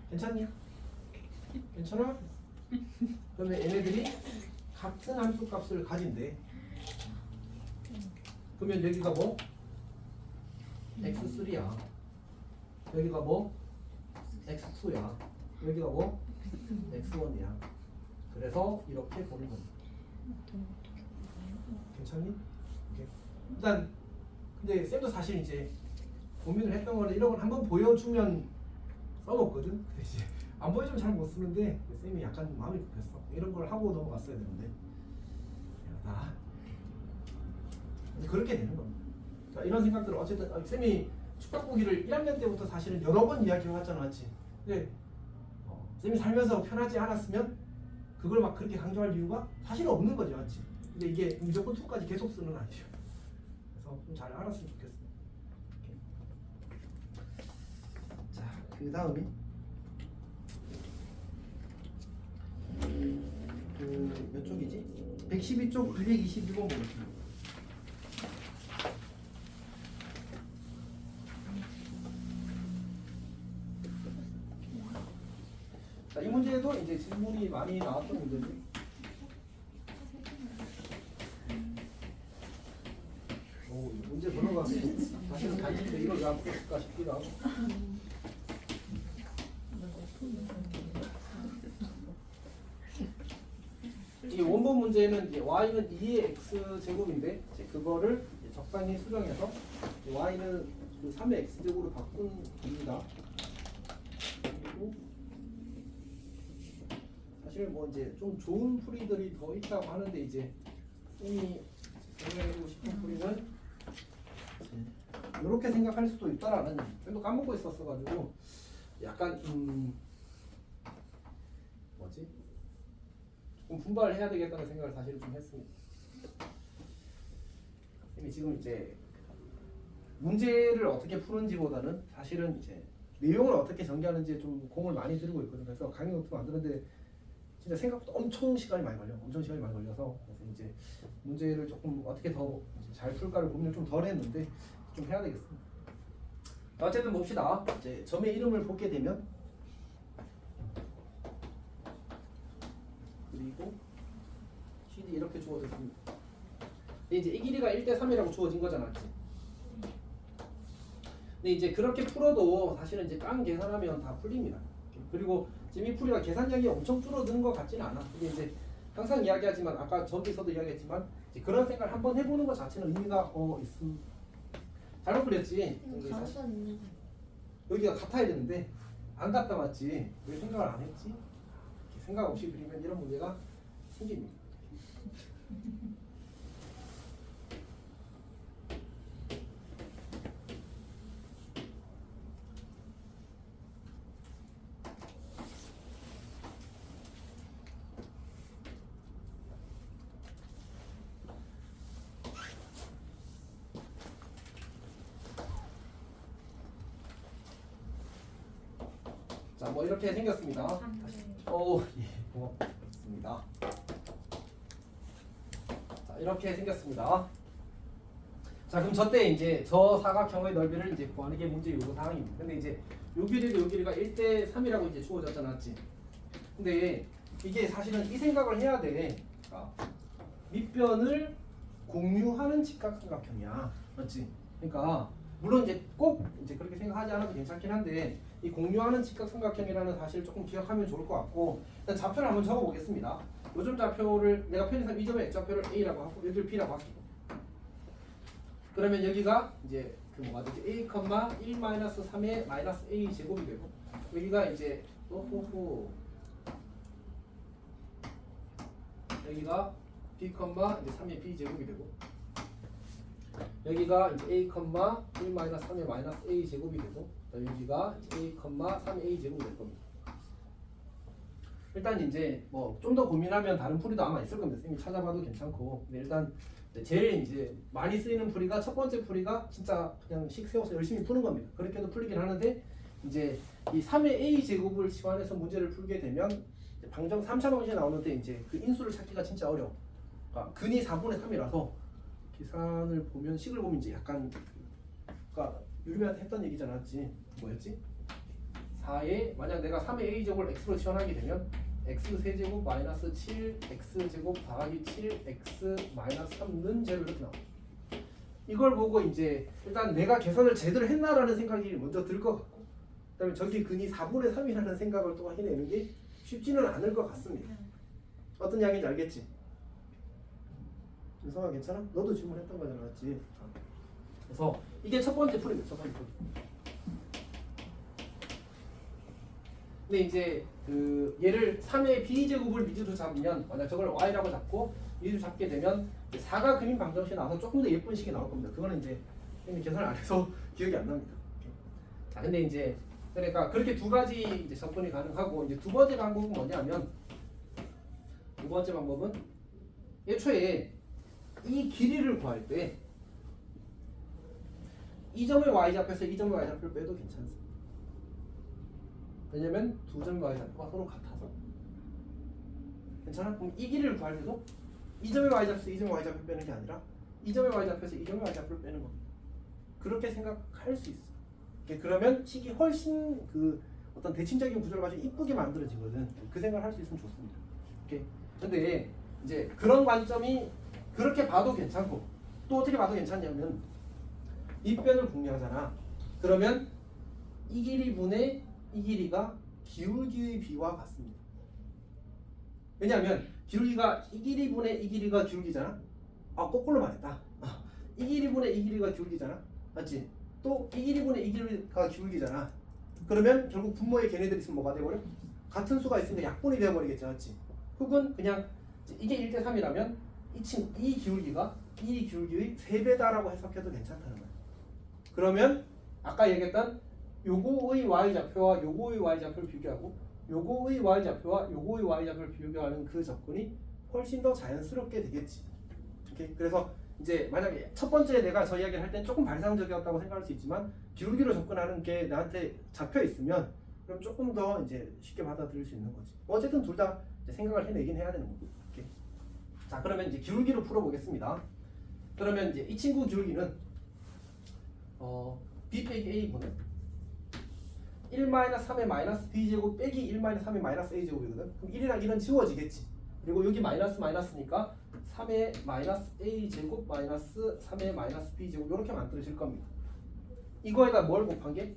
괜찮냐? 괜찮아? 그러면 얘네들이 같은 함수 값을 가진대. 그러면 여기가 뭐? x3야. 여기가 뭐? x2야. 여기가 뭐? x1이야. 그래서 이렇게 보는 겁니다. 괜찮니? 오케이. 일단 근데 쌤도 사실 이제 고민을 했던 거를 이런 걸 한번 보여주면 써먹거든. 근데 이제 안 보여주면 잘 못 쓰는데 쌤이 약간 마음이 급했어. 이런 걸 하고 넘어갔어야 되는데 나 그렇게 되는 겁니다. 자, 이런 생각들을 어쨌든 쌤이 축박보기를 1학년 때부터 사실은 여러 번 이야기해왔잖아, 맞지? 근데 쌤이 살면서 편하지 않았으면 그걸 막 그렇게 강조할 이유가 사실 없는 거지, 맞지? 근데 이게 무조건 2까지 계속 쓰는 아니에요. 그래서 좀 잘 알았으면 좋겠어. 자, 그 다음에 그 몇 쪽이지? 112쪽 222번 보겠습니다. 자, 이 문제도 이제 질문이 많이 나왔던 문제죠. 오, 이 문제 번호가 사실은 단위인데 이걸 왜 안 풀었을까 싶기도 하고. 이 원본 문제는 이제 y는 2의 x 제곱인데 이제 그거를 이제 적당히 수정해서 y는 그 3의 x 제곱으로 바꾼 겁니다. 그리고 사실 뭐 이제 좀 좋은 풀이들이 더 있다고 하는데 이제 쌤이 설명해주고 싶은 풀이는 이렇게 생각할 수도 있다라는 쌤도 까먹고 있었어가지고 약간 뭐지? 조금 분발을 해야 되겠다는 생각을 사실 좀 했습니다. 쌤이 지금 이제 문제를 어떻게 푸는지보다는 사실은 이제 내용을 어떻게 전개하는지에 좀 공을 많이 들이고 있거든요. 그래서 강의 노트 만드는데 진짜 생각보다 엄청 시간이 많이 걸려서 그래서 이제 문제를 조금 어떻게 더 잘 풀까를 고민을 좀 덜 했는데 좀 해야 되겠습니다. 어쨌든 봅시다. 이제 점의 이름을 보게 되면 그리고 CD 이렇게 주어졌습니다. 이제 이 길이가 1대3이라고 주어진 거잖아. 근데 이제 그렇게 풀어도 사실은 이제 깡 계산하면 다 풀립니다. 그리고 지금 이 풀이가 계산량이 엄청 줄어드는 것 같지는 않아. 근데 이제 항상 이야기하지만 아까 저기서도 이야기했지만 이제 그런 생각을 한번 해보는 것 자체는 의미가 있음. 잘못 그렸지. 가로선 있는 거. 여기가 같아야 되는데 안 같다 맞지? 왜 생각을 안 했지? 이렇게 생각 없이 그리면 이런 문제가 생깁니다. 자, 뭐 이렇게 생겼습니다. 다시. 예, 고맙습니다. 자, 이렇게 생겼습니다. 자, 그럼 저때 이제 저 사각형의 넓이를 이제 구하는 게 문제 요구 사항입니다. 근데 이제 요 길이도 요 길이가 1대3이라고 이제 주어졌잖아, 맞지? 근데 이게 사실은 이 생각을 해야 돼. 그러니까 밑변을 공유하는 직각삼각형이야, 맞지? 그러니까 물론 이제 꼭 이제 그렇게 생각하지 않아도 괜찮긴 한데 이 공유하는 직각삼각형이라는 사실을 조금 기억하면 좋을 것 같고 일단 좌표를 한번 적어보겠습니다. 요즘 좌표를 내가 편의상 이 점의 x좌표를 a라고 하고 여기를 b라고 할게요. 그러면 여기가 이제 그 뭐가 되지? a, 1-3의 마이너스 a 제곱이 되고 여기가 이제 호호 여기가 b, 이제 3의 b 제곱이 되고 여기가 이제 a, 1-3의 마이너스 a 제곱이 되고 여기가 이제 a, 3a 제곱이 될 겁니다. 일단 이제 뭐 좀 더 고민하면 다른 풀이도 아마 있을 겁니다. 쌤이 찾아봐도 괜찮고 근데 일단 제일 이제 많이 쓰이는 풀이가 첫 번째 풀이가 진짜 그냥 식 세워서 열심히 푸는 겁니다. 그렇게도 풀리긴 하는데 이제 이 3의 a 제곱을 치환해서 문제를 풀게 되면 방정 3차 방정이 나오는데 이제 그 인수를 찾기가 진짜 어려워. 그러니까 근이 4분의 3이라서 계산을 보면 식을 보면 이제 약간 그러니까 유리한테 했던 얘기잖아, 맞지? 뭐였지? 4에 만약 내가 3의 a 제곱을 x로 치환하게 되면 x 세제곱 마이너스 7 x 제곱 더하기 7 x 마이너스 3는 제로 이렇게 나와. 이걸 보고 이제 일단 내가 계산을 제대로 했나라는 생각이 먼저 들 것 같고 그다음에 저기 근이 4분의 3이라는 생각을 또 해내는 게 쉽지는 않을 것 같습니다. 어떤 이야기인지 알겠지? 윤성아 괜찮아? 너도 질문했던 거잖아, 맞지? 그래서 이게 첫 번째 풀이입니다. 첫 번째 풀이. 근데 이제 그 얘를 3의 b제곱을 미지로 잡으면 만약 저걸 y라고 잡고 미지로 잡게 되면 4가 그림 방정식이 나와서 조금 더 예쁜 식이 나올 겁니다. 그거는 이제 계산을 안 해서 기억이 안 납니다. 자, 근데 이제 그러니까 그렇게 두 가지 이제 접근이 가능하고 이제 두 번째 방법은 뭐냐면 두 번째 방법은 애초에 이 길이를 구할 때 이 점의 y좌표에서 이 점의 y좌표를 빼도 괜찮습니다. 왜냐면 두 점의 y좌표가 서로 같아서 괜찮아? 그럼 이 길이를 구할 때도 이 점의 y좌표에서 이 점의 y좌표를 빼는 게 아니라 이 점의 y좌표에서 이 점의 y좌표를 빼는 겁니다. 그렇게 생각할 수 있어. 그러면 식이 훨씬 그 어떤 대칭적인 구조를 가지고 이쁘게 만들어지거든. 그 생각을 할 수 있으면 좋습니다. 오케이. 근데 이제 그런 관점이 그렇게 봐도 괜찮고 또 어떻게 봐도 괜찮냐면 밑변을 궁리하잖아. 그러면 이 길이분의 이 길이가 기울기의 비와 같습니다. 왜냐하면 기울기가 이 길이분의 이 길이가 기울기잖아. 거꾸로 말했다. 이 길이분의 이 길이가 기울기잖아. 맞지? 또 이 길이분의 이 길이가 기울기잖아. 그러면 결국 분모에 걔네들이 있으면 뭐가 돼버려? 같은 수가 있으니까 약분이 되어버리겠지. 맞지? 혹은 그냥 이게 1대3이라면 이 기울기가 이 기울기의 3배다라고 해석해도 괜찮다는 거야. 그러면 아까 얘기했던 요거의 y좌표와 요거의 y좌표를 비교하고 요거의 y좌표와 요거의 y좌표를 비교하는 그 접근이 훨씬 더 자연스럽게 되겠지. 오케이? 그래서 이제 만약에 첫 번째 내가 저 이야기를 할 땐 조금 발상적이었다고 생각할 수 있지만 기울기로 접근하는 게 나한테 잡혀 있으면 그럼 조금 더 이제 쉽게 받아들일 수 있는 거지. 어쨌든 둘 다 생각을 해내긴 해야 되는 거고. 오케이. 자, 그러면 이제 기울기로 풀어보겠습니다. 그러면 이제 이 친구 기울기는 b 빼기 a 분의 1-3의 마이너스 b제곱 빼기 1-3의 마이너스 a제곱이거든. 그럼 1이랑 1은 지워지겠지. 그리고 여기 마이너스 마이너스니까 3의 마이너스 a제곱 마이너스 3의 마이너스 b제곱 이렇게 만들어질 겁니다. 이거에다 뭘 곱한 게?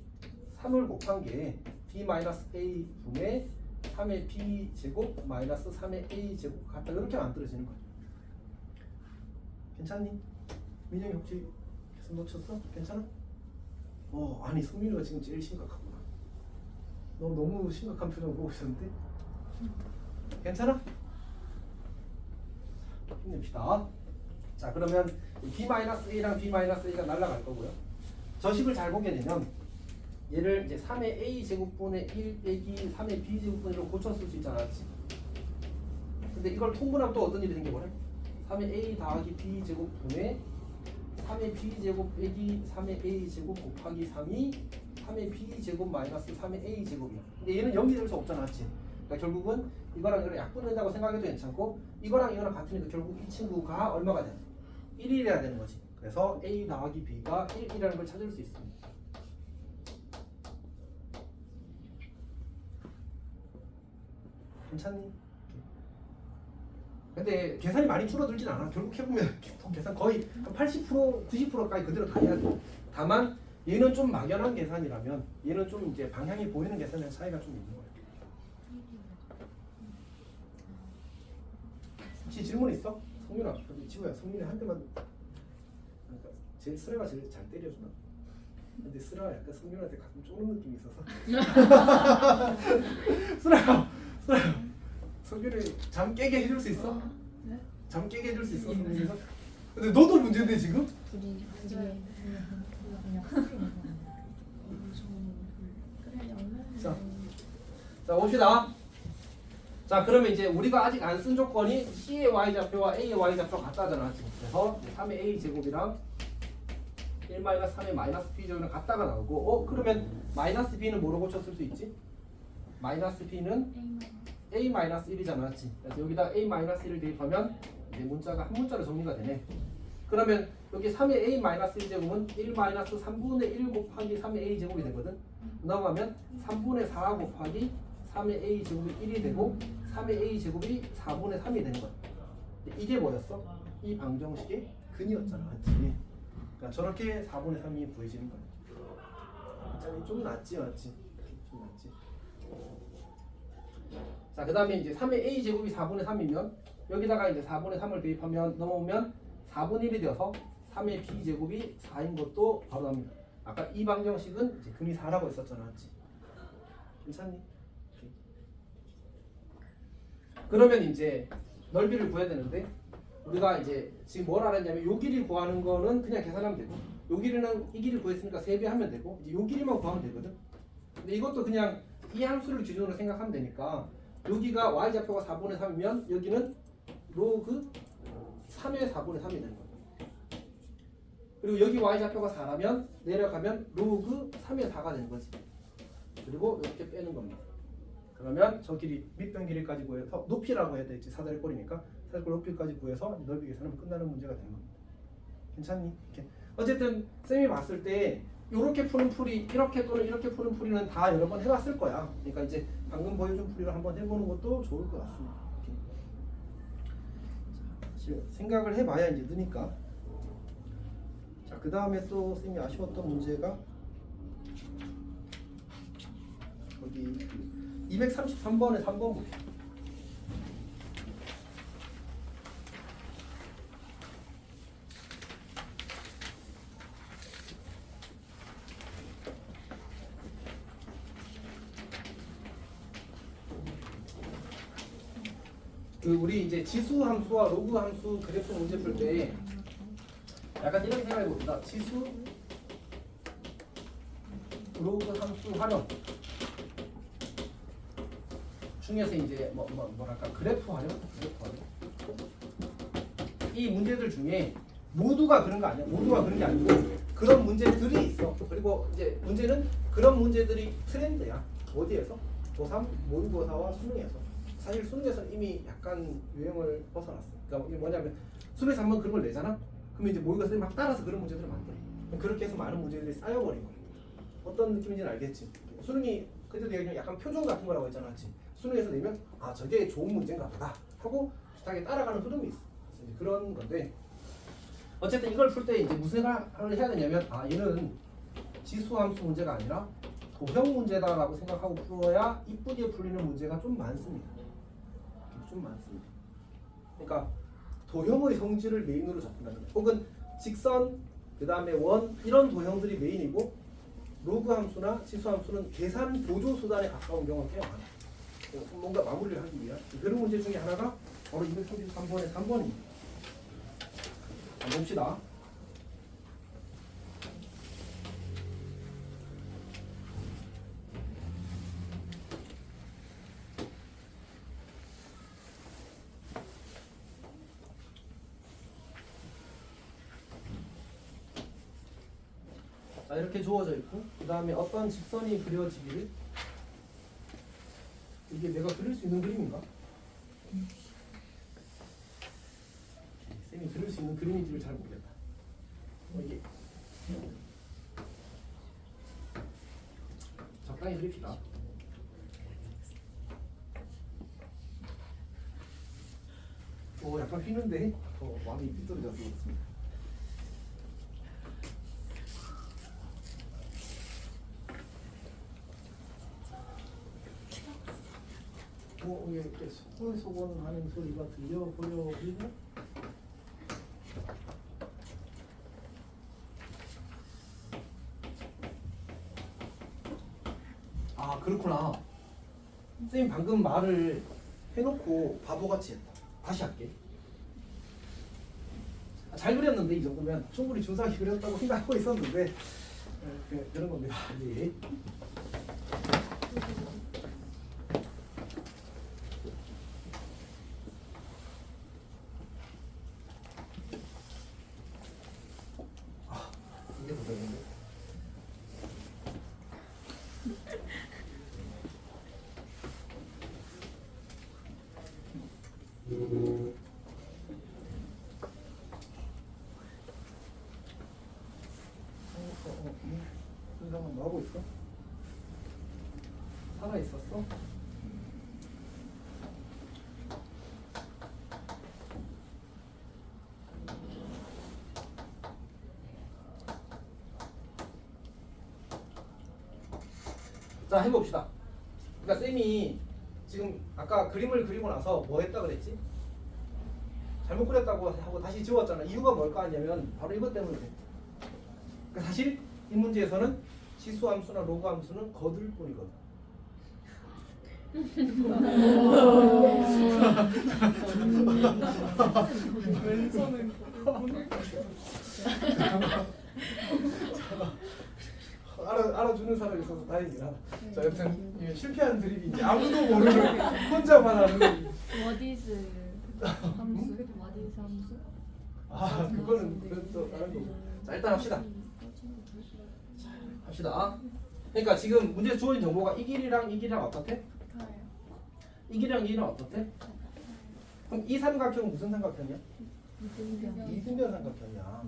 3을 곱한 게 b 마이너스 a 분의 3의 b제곱 마이너스 3의 a제곱 같다 이렇게 만들어지는 거야. 괜찮니? 민영이 혹시 계속 놓쳤어? 괜찮아? 아니 성민이가 지금 제일 심각하구나. 너 너무 심각한 표정 보고 있었는데? 괜찮아? 힘냅시다. 자, 그러면 b-a랑 b-a가 날아갈 거고요. 저 식을 잘 보게 되면 얘를 이제 3의 a 제곱분의 1 빼기 3의 b 제곱분으로 고쳐 쓸 수 있잖아. 그렇지? 근데 이걸 통분하면 또 어떤 일이 생겨버려? 3의 a 더하기 b 제곱분의 3의 b 제곱 빼기 3의 a 제곱 곱하기 3이 3의 b 제곱 마이너스 3의 a 제곱이야. 근데 얘는 연기될 수 없잖아. 그렇지? 그러니까 결국은 이거랑 이거랑 약분된다고 생각해도 괜찮고 이거랑 이거랑 같으니까 결국 이 친구가 얼마가 돼? 1이래야 되는 거지. 그래서 a 더하기 b가 1이라는 걸 찾을 수 있습니다. 괜찮니? 근데 계산이 많이 줄어들진 않아. 결국 해보면 계산 거의 한 80%, 90%까지 그대로 다 해야 돼. 다만 얘는 좀 막연한 계산이라면 얘는 좀 이제 방향이 보이는 계산의 차이가 좀 있는 거야. 혹시 질문 있어? 성민아, 지호야, 성민이 한 대만. 그러니까 제일 쓰라가 제일 잘 때려주나? 근데 쓰라가 약간 성민한테 가끔 쪼는 느낌이 있어서. 쓰라야, 성민이 잠 깨게 해줄 수 있어? 네? 잠 깨게 해줄 수 있어, 성민이가? 근데 너도 문제인데 지금? 둘이 자, 봅시다. 자, 그러면 이제 우리가 아직 안 쓴 조건이 C의 y좌표와 A의 y좌표가 같다잖아. 그래서 3의 a 제곱이랑 1-3의 마이너스 b 제곱이랑 같다가 나오고 그러면 마이너스 b는 뭐로 고쳐 쓸 수 있지? 마이너스 b는 a-1이잖아. 맞지? 그래서 여기다 a-1을 대입하면 이제 문자가 한 문자로 정리가 되네. 그러면 여기 3의 a-1 제곱은 1-3분의 1 곱하기 3의 a 제곱이 되거든. 넘어가면 3분의 4 곱하기 3의 a 제곱이 1이 되고 3의 a 제곱이 4분의 3이 되는 거야. 이게 뭐였어? 이 방정식의 근이었잖아. 맞지? 그러니까 저렇게 4분의 3이 구해지는 거야. 좀 낫지, 맞지? 좀 낫지. 자, 그 다음에 이제 3의 a 제곱이 4분의 3이면 여기다가 이제 4분의 3을 대입하면 넘어오면 4분의 1이 되어서 3의 b 제곱이 4인 것도 바로 나옵니다. 아까 이 방정식은 이제 근이 4라고 했었잖아. 맞지? 괜찮니? 그러면 이제 넓이를 구해야 되는데 우리가 이제 지금 뭘 알았냐면 요 길이 구하는 거는 그냥 계산하면 되고 요 길이는 이 길이 구했으니까 3배 하면 되고 이제 요 길이만 구하면 되거든. 근데 이것도 그냥 이 함수를 기준으로 생각하면 되니까 여기가 y좌표가 4분의 3이면 여기는 로그 3의 4분의 3이 되는 거야. 그리고 여기 y좌표가 4라면 내려가면 로그 3의 4가 되는 거지. 그리고 이렇게 빼는 겁니다. 그러면 저 길이 밑변 길이까지 구해서 높이라고 해야 되지. 사다리꼴이니까 사다리꼴 높이까지 구해서 넓이 계산하면 끝나는 문제가 되는 겁니다. 괜찮니? 이렇게. 어쨌든 쌤이 봤을 때 이렇게 푸는 풀이 이렇게 또는 이렇게 푸는 풀이는 다 여러 번 해봤을 거야. 그러니까 이제 방금 보여준 풀이를 한번 해보는 것도 좋을 것 같습니다. 이렇게. 생각을 해봐야 이제 느니까. 자, 그 다음에 또 쌤이 아쉬웠던 문제가 여기 233번에 3번 봅시다. 그 우리 이제 지수 함수와 로그 함수 그래프 문제 풀 때 약간 이렇게 생각해 봅시다. 지수 로그 함수 활용 중에서 이제 뭐랄까 그래프 활용 이 문제들 중에 모두가 그런 거 아니야. 모두가 그런 게 아니고 그런 문제들이 있어. 그리고 이제 문제는 그런 문제들이 트렌드야. 어디에서? 고3 모의고사와 수능에서. 사실 수능에서 이미 약간 유행을 벗어났어. 그러니까 이게 뭐냐면 수능에서 한번 그런 걸 내잖아. 그러면 이제 모의고사에 막 따라서 그런 문제들을 만들어. 그렇게 해서 많은 문제들이 쌓여버린 거야. 어떤 느낌인지는 알겠지. 수능이 그때도 얘기한 약간 표준 같은 거라고 했잖아. 그치? 수능에서 내면 아 저게 좋은 문제인가 보다 하고 비슷하게 따라가는 흐름이 있어. 이제 그런 건데 어쨌든 이걸 풀 때 이제 무슨 생각을 해야 되냐면 아 얘는 지수함수 문제가 아니라 도형 문제다라고 생각하고 풀어야 이쁘게 풀리는 문제가 좀 많습니다. 좀 많습니다. 그러니까 도형의 성질을 메인으로 잡는다는 거예요. 혹은 직선, 그 다음에 원 이런 도형들이 메인이고 로그 함수나 지수 함수는 계산 보조 수단에 가까운 경우가 꽤 많아요. 뭔가 마무리를 하기 위한 그런 문제 중에 하나가 바로 233번의 3번입니다. 한번 봅시다. 자, 이렇게 주어져 있고 그 다음에 어떤 직선이 그려지기를 이게 내가 그릴 수 있는 그림인가? 쌤이 그릴 수 있는 그림인지를 잘 모르겠다. 이게 적당히 그립시다. 약간 휘는데 마음이 삐뚤어져서 그렇습니다. 이렇게 소곤소곤 하는 소리가 들려 보여지고 아 그렇구나. 선생님 방금 말을 해놓고 바보같이 했다. 다시 할게. 잘 그렸는데 이 정도면 충분히 준수하게 그렸다고 생각하고 있었는데 그런 겁니다. 네. 이게 도전인데. 한번 뭐 하고 있어? 살아 있었어? 자 해봅시다. 그러니까 쌤이 지금 아까 그림을 그리고 나서 뭐 했다 그랬지? 잘못 그렸다고 하고 다시 지웠잖아. 이유가 뭘까 하냐면 바로 이것 때문에 그래. 그러니까 사실 이 문제에서는 지수함수나 로그함수는 거들 뿐이거든. 왼손은 알아주는 사람이 있어서 다행이다. 자, 여튼 실패한 드립이 이제 아무도 모르는 혼자만 하는. What is 함수? What is 함수? 아 그거는 또 다른 거고. 자 일단 합시다. 합시다. 그러니까 지금 문제 주어진 정보가 이 길이랑 이 길이랑 어떻대? 이 길이랑 이 길이는 어떻대? 그럼 이 삼각형은 무슨 삼각형이야? 이등병. 이등변 삼각형이야.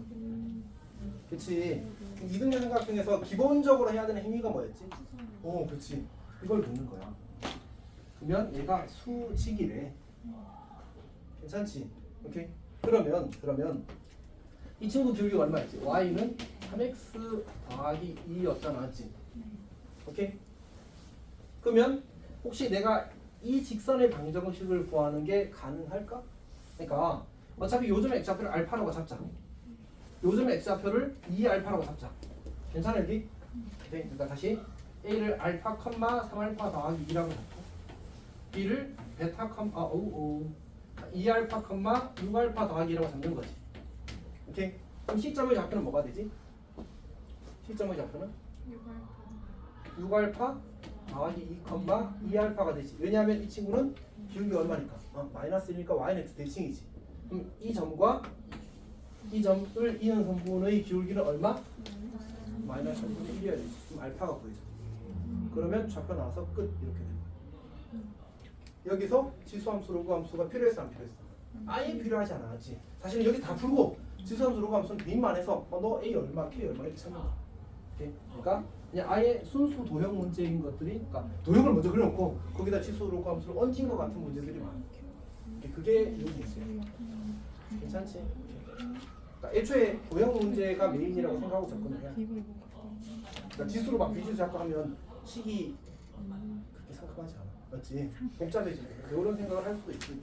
그치? 이등변 삼각형에서 기본적으로 해야 되는 행위가 뭐였지? 그치. 이걸 묻는 거야. 그러면 얘가 수직이래. 괜찮지? 오케이. 그러면 이 친구 기울기 얼마였지? y는 3x 더하기 2였잖아, 맞지? 오케이. 그러면 혹시 내가 이 직선의 방정식을 구하는 게 가능할까? 그러니까 어차피 요즘의 x좌표를 알파라고 잡자. 요즘의 x좌표를 2알파라고 잡자. 괜찮아 여기? 오케이. 그러니까 다시 a를 알파, 3알파 더하기 2라고 잡고 b를 베타, 2알파, 6알파 더하기 2라고 잡는 거지. 오케이. 그럼 시점의 좌표는 뭐가 되지? 시점의 좌표는 6알파 더하기 2알파가 되지. 왜냐하면 이 친구는 기울기 얼마니까? 마이너스 1이니까 y는 x 대칭이지. 그럼 이 점과 이 점을 이은 성분의 기울기는 얼마? 마이너스 1이어야 되지. 그럼 알파가 보이죠. 그러면 좌표 나와서 끝 이렇게 되는 거야. 여기서 지수함수, 로그함수가 필요했어 안 필요했어? 아예 필요하지 않았지. 사실은 여기 다 풀고 지수함수, 로그함수는 대입만 해서 너 A 얼마, K 얼마 이렇게 찾는 거야. 오케이? 그러니까 그냥 아예 순수 도형 문제인 것들이, 그러니까 도형을 먼저 그려놓고 거기다 지수, 로그함수를 얹은 것 같은 문제들이 많아. 그게 여기있어요. 괜찮지? 그러니까 애초에 도형 문제가 메인이라고 생각하고 접근을 해야 돼. 그러니까 지수로 막 비주 잡고 하면 식이 그렇게 상큼하지 않아. 맞지? 복잡해지고 이런 생각을 할 수도 있지.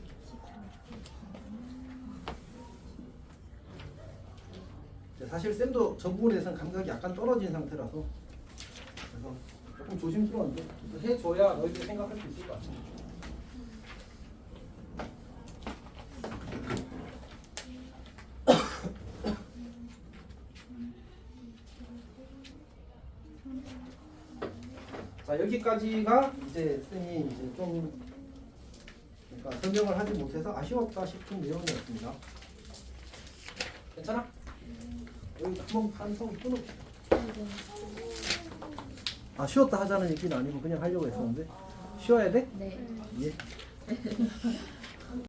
사실 쌤도 저 부분에 대해서는 감각이 약간 떨어진 상태라서 그래서 조금 조심스러운데 해줘야 너희들이 생각할 수 있을 것 같아. 자, 여기까지가 이제 쌤이 이제 좀 그러니까 설명을 하지 못해서 아쉬웠다 싶은 내용이었습니다. 괜찮아? 여기 한번 한성 끊읍시다. 쉬웠다 하자는 얘기는 아니고 그냥 하려고 했었는데 쉬어야 돼? 네. 예.